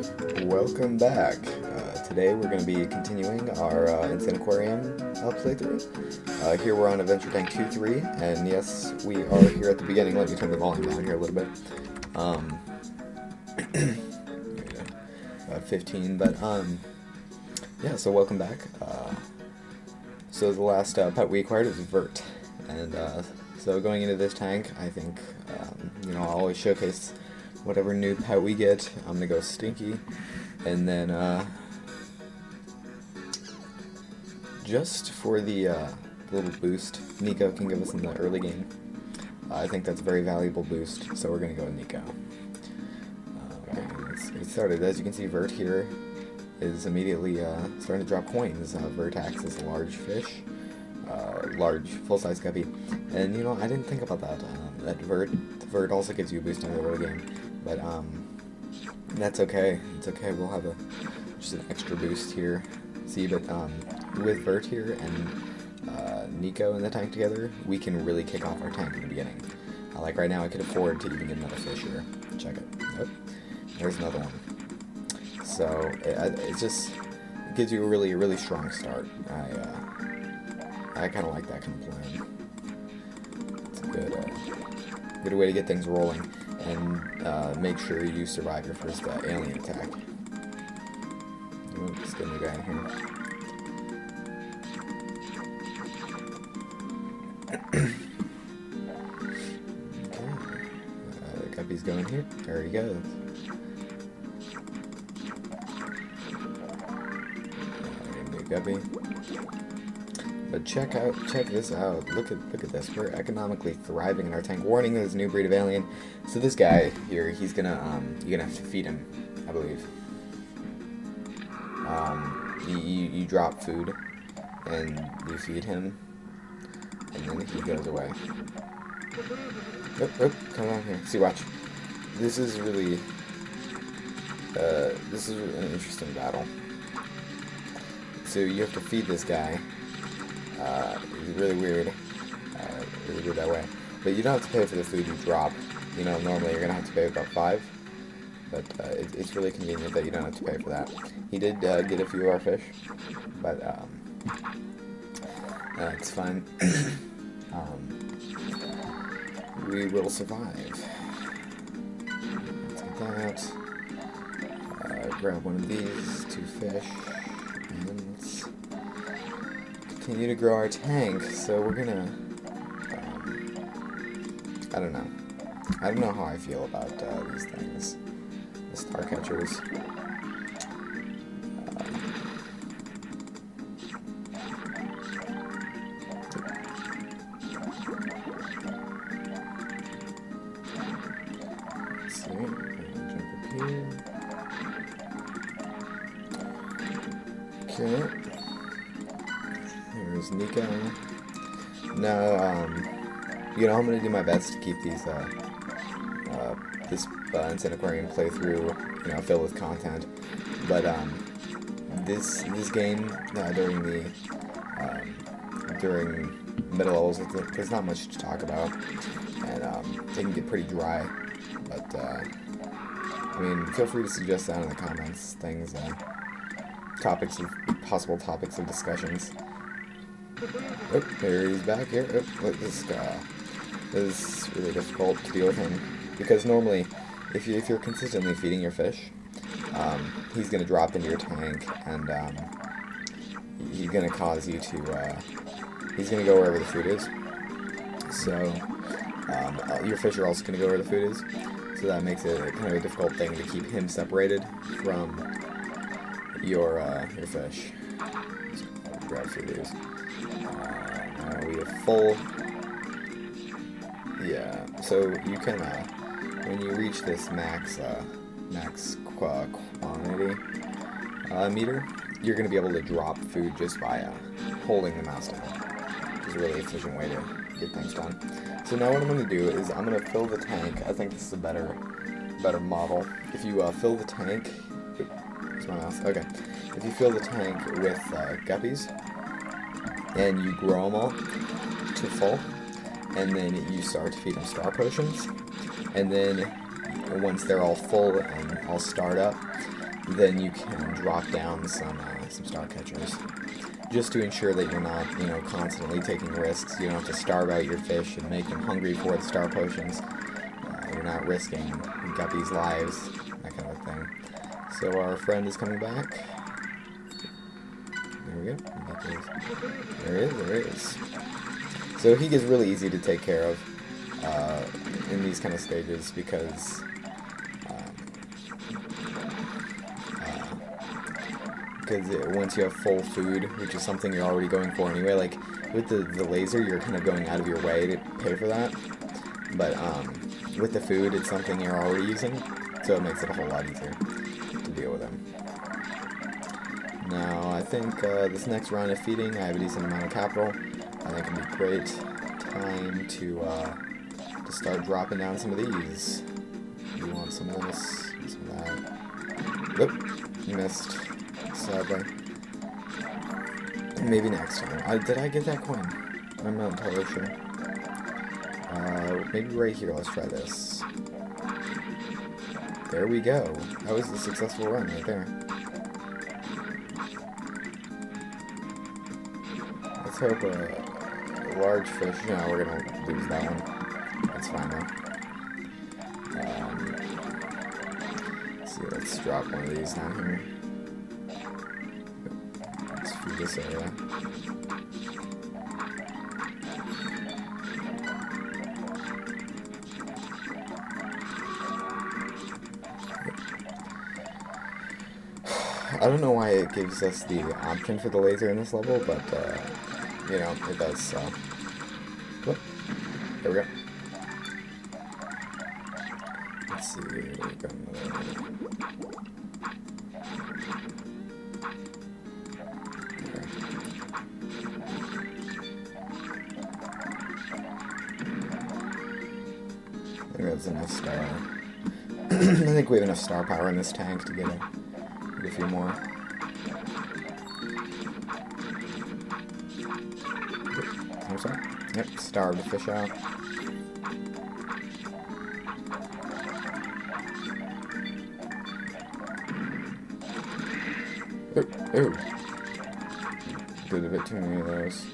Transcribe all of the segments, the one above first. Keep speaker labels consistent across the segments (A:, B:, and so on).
A: Welcome back. Today we're going to be continuing our Insaniquarium playthrough. Here we're on Adventure Tank 2-3, and yes, we are here at the beginning. Let me turn the volume down here a little bit. About 15, but yeah, so welcome back. So the last pet we acquired was Vert, and so going into this tank, I think, I'll always showcase whatever new pet we get. I'm gonna go Stinky, and then just for the little boost Nico can give us in the early game, I think that's a very valuable boost, so we're gonna go with Nico. Okay, let's get started. As you can see, Vert here is immediately starting to drop coins. Vert acts as a large fish, large full-size guppy, and I didn't think about that. That Vert also gives you a boost in the early game. But that's okay. It's okay. We'll have just an extra boost here. See, but with Vert here and Nico in the tank together, we can really kick off our tank in the beginning. Like right now, I could afford to even get another fish here. Check it. Oh, there's another one. So it just gives you a really strong start. I kind of like that kind of plan. It's a good way to get things rolling. And make sure you survive your first alien attack. Let's get a new guy in here. Okay. The guppy's going here. There he goes. New guppy. But check this out. Look at this. We're economically thriving in our tank. Warning, there's a new breed of alien. So this guy here, he's gonna you're gonna have to feed him, I believe. You drop food and you feed him, and then he goes away. Oh, come on here. See, watch. This is really an interesting battle. So you have to feed this guy. It's really weird that way. But you don't have to pay for the food you drop. Normally you're gonna have to pay about 5, but it's really convenient that you don't have to pay for that. He did get a few of our fish, but it's fine. We will survive. Let's get that. Grab one of these, 2 fish, and continue to grow our tank. So we're gonna I don't know how I feel about these things, the star catchers. Let's see, I'm gonna jump up here. Okay. Here's Nico. Now, I'm going to do my best to keep these, this Insaniquarium playthrough, filled with content. But, this game, during middle levels, there's not much to talk about. And, it can get pretty dry. But, feel free to suggest that in the comments, possible topics of discussions. Oh, there he's back here. Oh, look, this is really difficult to deal with him, because normally, if you're consistently feeding your fish, he's gonna drop into your tank, and he's gonna cause you to. He's gonna go wherever the food is. So your fish are also gonna go where the food is. So that makes it kind of a difficult thing to keep him separated from your fish. So grab food is. We have full. Yeah, so you can when you reach this max quantity meter, you're going to be able to drop food just by holding the mouse down, which is a really efficient way to get things done. So now what I'm going to do is I'm going to fill the tank. I think this is a better model. If you fill the tank, where's my mouse? Okay, if you fill the tank with guppies and you grow them all to full, and then you start to feed them star potions, and then once they're all full and all starred up, then you can drop down some star catchers, just to ensure that you're not, you know, constantly taking risks. You don't have to starve out your fish and make them hungry for the star potions. You're not risking guppies' lives, that kind of thing. So our friend is coming back. There we go. There he is. So he gets really easy to take care of in these kind of stages because once you have full food, which is something you're already going for anyway, like with the laser, you're kind of going out of your way to pay for that. But with the food, it's something you're already using, so it makes it a whole lot easier to deal with him. Now, I think this next round of feeding, I have a decent amount of capital. I think it'll be a great time to start dropping down some of these. You want some of this, some of that. Oop, missed. Sadly. Maybe next time. Did I get that coin? I'm not entirely sure. Maybe right here. Let's try this. There we go. That was a successful run right there. Let's hope a large fish. No, we're gonna lose that one. That's fine though. Let's see. Let's drop one of these down here. Through this area. I don't know why it gives us the option for the laser in this level, but you know, it does, so. Whoop. There we go. Let's see, we got another. I think that's enough star. I think we have enough star power in this tank to get a few more. I'm sorry. Yep, starved the fish out. Ooh. Did a bit too many of those.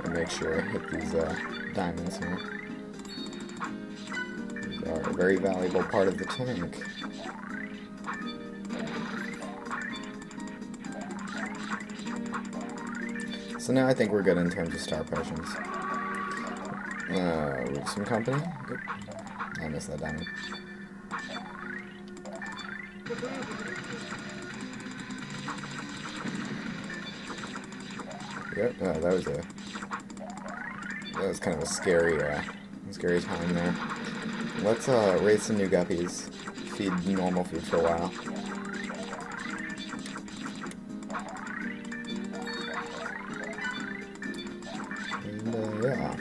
A: Make sure I hit these diamonds here. These are a very valuable part of the tank. So now I think we're good in terms of star potions. With some company. Oop. I missed that diamond. Yep, that was kind of a scary time there. Let's raise some new guppies. Feed normal food for a while. And yeah.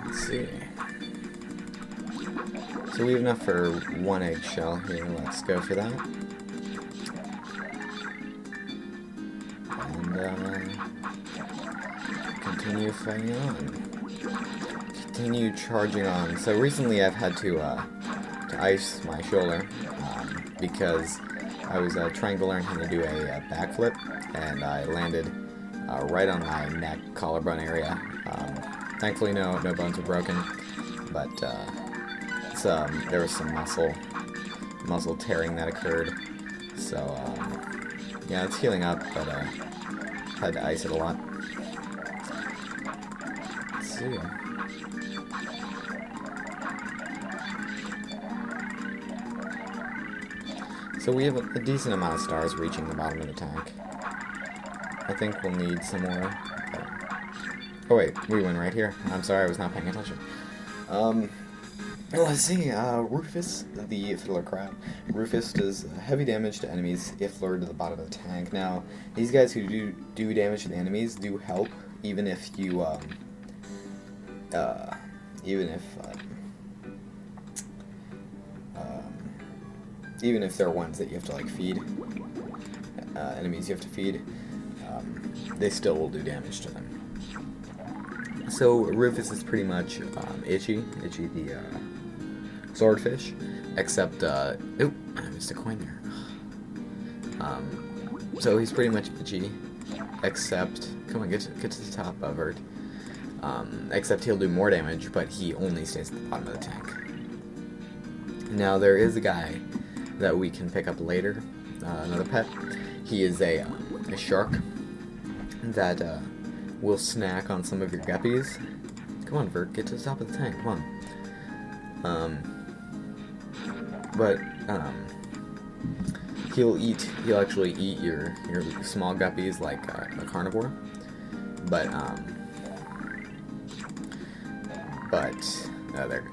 A: Let's see. So we have enough for one eggshell here. Let's go for that. Continue fighting on. Continue charging on. So recently I've had to ice my shoulder because I was trying to learn how to do a backflip, and I landed right on my neck collarbone area. Thankfully no bones were broken, but there was some muscle tearing that occurred. So yeah, it's healing up, but had to ice it a lot. Let's see. So we have a decent amount of stars reaching the bottom of the tank. I think we'll need some more. Oh wait, we went right here. I'm sorry, I was not paying attention. Let's see, Rufus, the Fiddler Crab. Rufus does heavy damage to enemies if lured to the bottom of the tank. Now, these guys who do damage to the enemies do help, even if you, even if they're ones that you have to like feed, enemies you have to feed, they still will do damage to them. So Rufus is pretty much Itchy the swordfish, except oh, I missed a coin there. So he's pretty much Itchy, except come on, get to the top, Vert. Except he'll do more damage, but he only stays at the bottom of the tank. Now there is a guy that we can pick up later, another pet. He is a shark that will snack on some of your guppies. Come on, Vert, get to the top of the tank, come on. He'll actually eat your small guppies like a carnivore.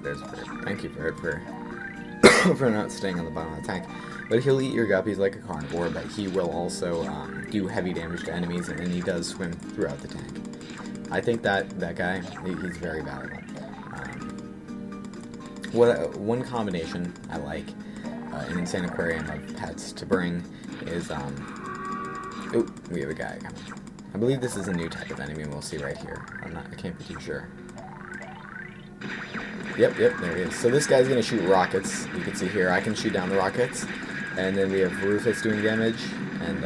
A: There's Vert. Thank you, Vert, for for not staying on the bottom of the tank. But he'll eat your guppies like a carnivore, but he will also do heavy damage to enemies, and then he does swim throughout the tank. I think that guy, he's very valuable. One combination I like in Insaniquarium of pets to bring is, oh, we have a guy coming. I believe this is a new type of enemy, and we'll see right here. I can't be too sure. Yep, there he is. So this guy's gonna shoot rockets. You can see here, I can shoot down the rockets. And then we have Rufus doing damage, and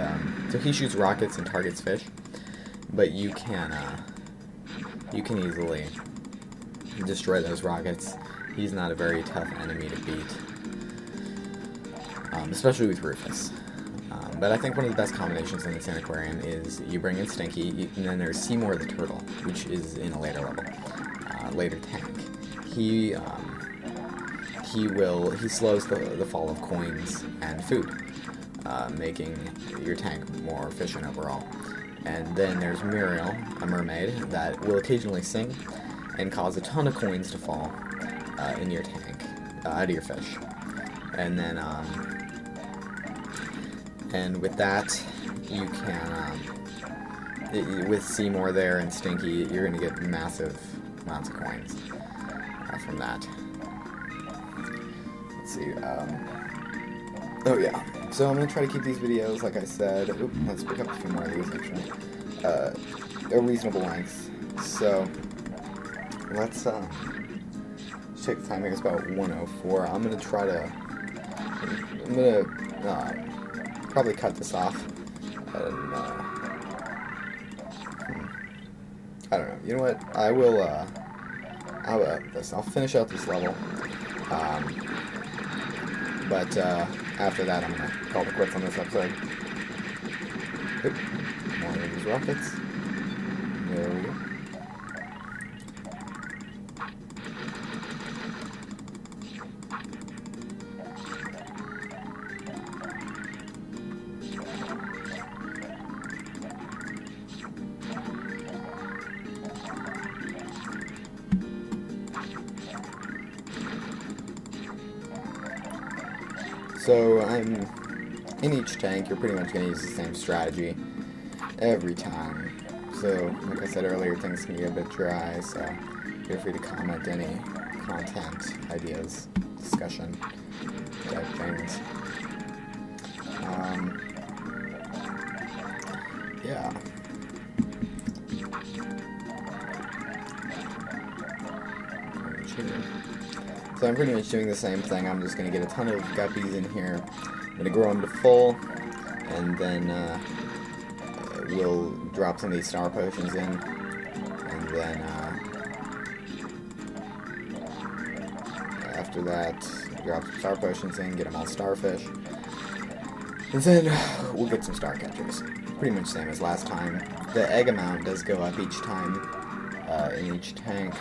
A: so he shoots rockets and targets fish. But you can easily destroy those rockets. He's not a very tough enemy to beat, especially with Rufus. But I think one of the best combinations in the Insaniquarium is you bring in Stinky, and then there's Seymour the Turtle, which is in a later level, later tank. He slows the fall of coins and food, making your tank more efficient overall. And then there's Muriel, a mermaid, that will occasionally sing and cause a ton of coins to fall in your tank, out of your fish. And then, and with that, you can, with Seymour there and Stinky, you're going to get massive amounts of coins from that. Let's see, oh yeah, so I'm going to try to keep these videos, like I said, let's pick up a few more of these actually, a reasonable length. So, let's check the time here, it's about 1:04. I'm going to probably cut this off, and, I don't know, you know what, how about this, I'll finish out this level, but after that I'm going to call it quits on this episode. Oop, more of these rockets, there we go. So, in each tank, you're pretty much going to use the same strategy every time. So, like I said earlier, things can get a bit dry, so feel free to comment any content, ideas, discussion type things. Yeah. So I'm pretty much doing the same thing. I'm just going to get a ton of guppies in here. I'm going to grow them to full, and then we'll drop some of these star potions in, and then after that, drop some star potions in, get them all starfish, and then we'll get some star catchers. Pretty much same as last time. The egg amount does go up each time in each tank.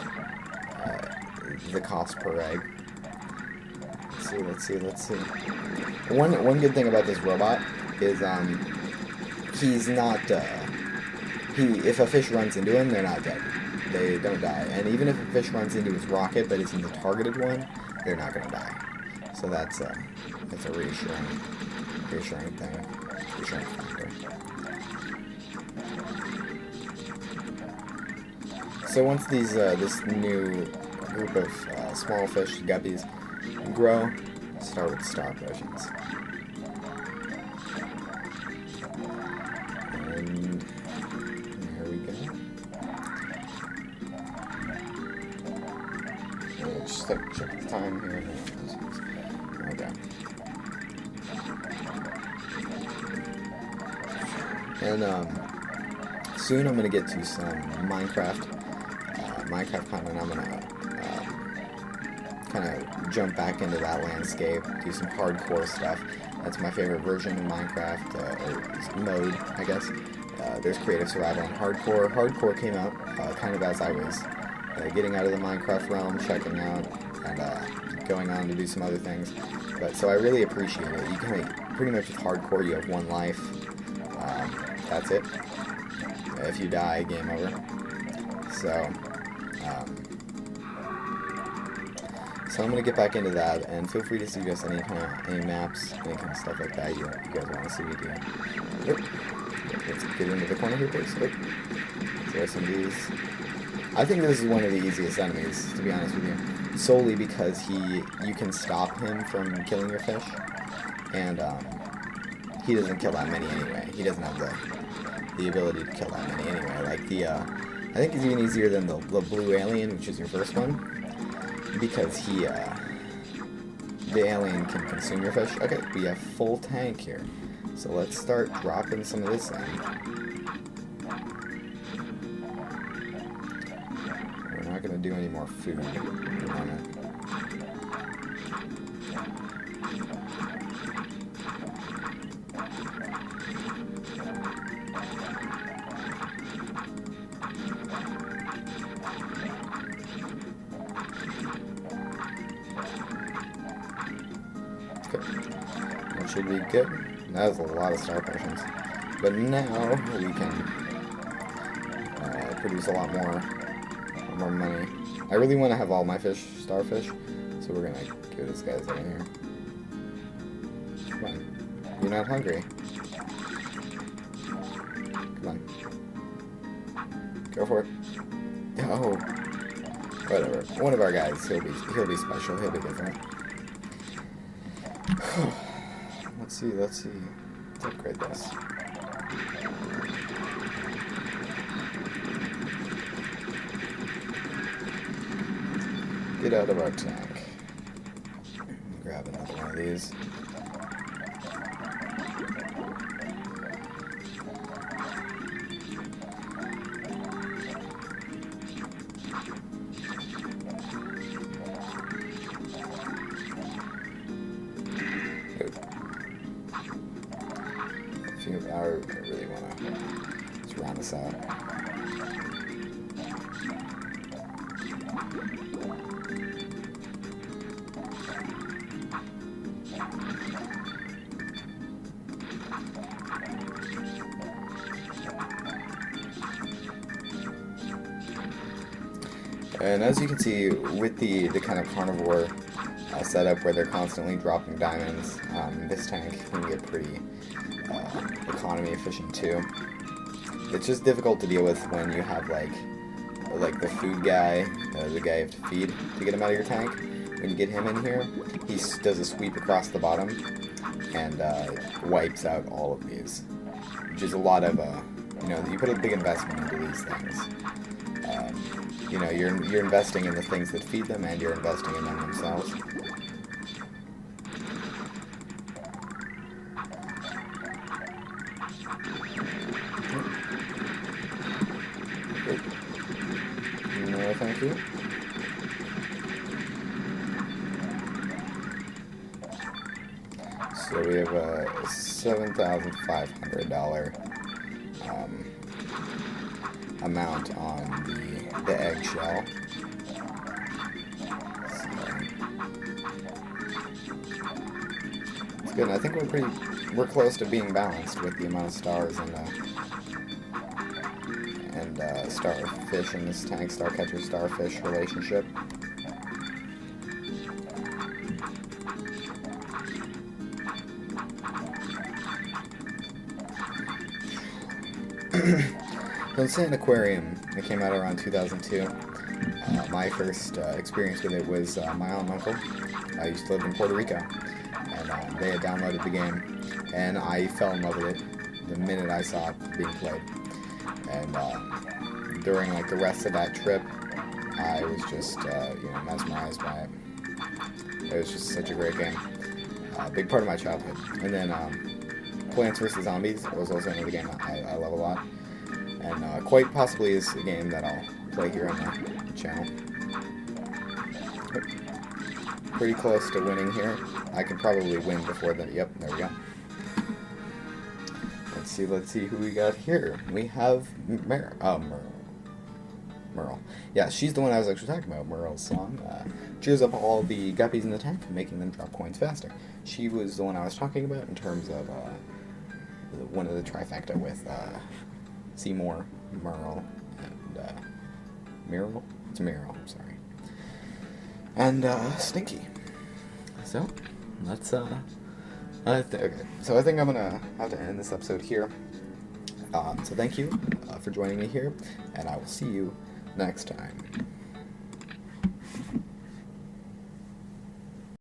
A: The cost per egg. Let's see. One good thing about this robot is he's not if a fish runs into him, they're not dead. They don't die. And even if a fish runs into his rocket but isn't the targeted one, they're not gonna die. So that's a reassuring thing. Reassuring factor. So once these this new group of small fish, guppies, grow. Start with star potions. And there we go. And just check the time here. Okay. And soon I'm gonna get to some Minecraft content. I'm gonna kind of jump back into that landscape, do some hardcore stuff. That's my favorite version of Minecraft, or mode, I guess. There's creative survival and hardcore. Hardcore came out kind of as I was getting out of the Minecraft realm, checking out, and going on to do some other things. But so I really appreciate it. You kind of pretty much with hardcore, you have one life. That's it. If you die, game over. So I'm gonna get back into that, and feel free to suggest any maps, any kind of stuff like that you guys want to see me do. Yep. Let's get into the corner here, please. Yep. Throw some of these. I think this is one of the easiest enemies, to be honest with you, solely because you can stop him from killing your fish, and he doesn't kill that many anyway. He doesn't have the ability to kill that many anyway. Like I think it's even easier than the blue alien, which is your first one. Because the alien can consume your fish. Okay, we have full tank here. So let's start dropping some of this in. We're not going to do any more food at the moment. That should be good. That was a lot of star potions. But now we can produce a lot more money. I really want to have all my starfish, so we're gonna give this guy over here. Come on. You're not hungry. Come on. Go for it. Oh. Whatever. One of our guys, he'll be special, he'll be different. Let's see. Let's upgrade this. Get out of our tank. Grab another one of these. I really want to just round this out. And as you can see, with the kind of carnivore setup where they're constantly dropping diamonds, this tank can get pretty economy efficient too. It's just difficult to deal with when you have like the food guy, the guy you have to feed to get him out of your tank. When you get him in here, he does a sweep across the bottom and wipes out all of these, which is a lot of you put a big investment into these things. You're investing in the things that feed them, and you're investing in them themselves. No, thank you. So we have a $7,500 amount on the eggshell. So, it's good. I think we're close to being balanced with the amount of stars and starfish in this tank, starcatcher starfish relationship. Insaniquarium, it came out around 2002. my first experience with it was my aunt and uncle. I used to live in Puerto Rico, and they had downloaded the game, and I fell in love with it the minute I saw it being played. And during like the rest of that trip, I was just mesmerized by it. It was just such a great game, big part of my childhood. And then Plants vs Zombies was also another game I love a lot, and quite possibly is a game that I'll play here on the channel. Pretty close to winning here. I could probably win before the... Yep, there we go. Let's see who we got here. We have Merle. Yeah, she's the one I was actually talking about. Merle's song cheers up all the guppies in the tank, making them drop coins faster. She was the one I was talking about in terms of one of the trifecta with Seymour, Merle, and Muriel? It's Muriel, I'm sorry. And Stinky. So, let's okay, so I think I'm gonna have to end this episode here. So thank you for joining me here, and I will see you next time.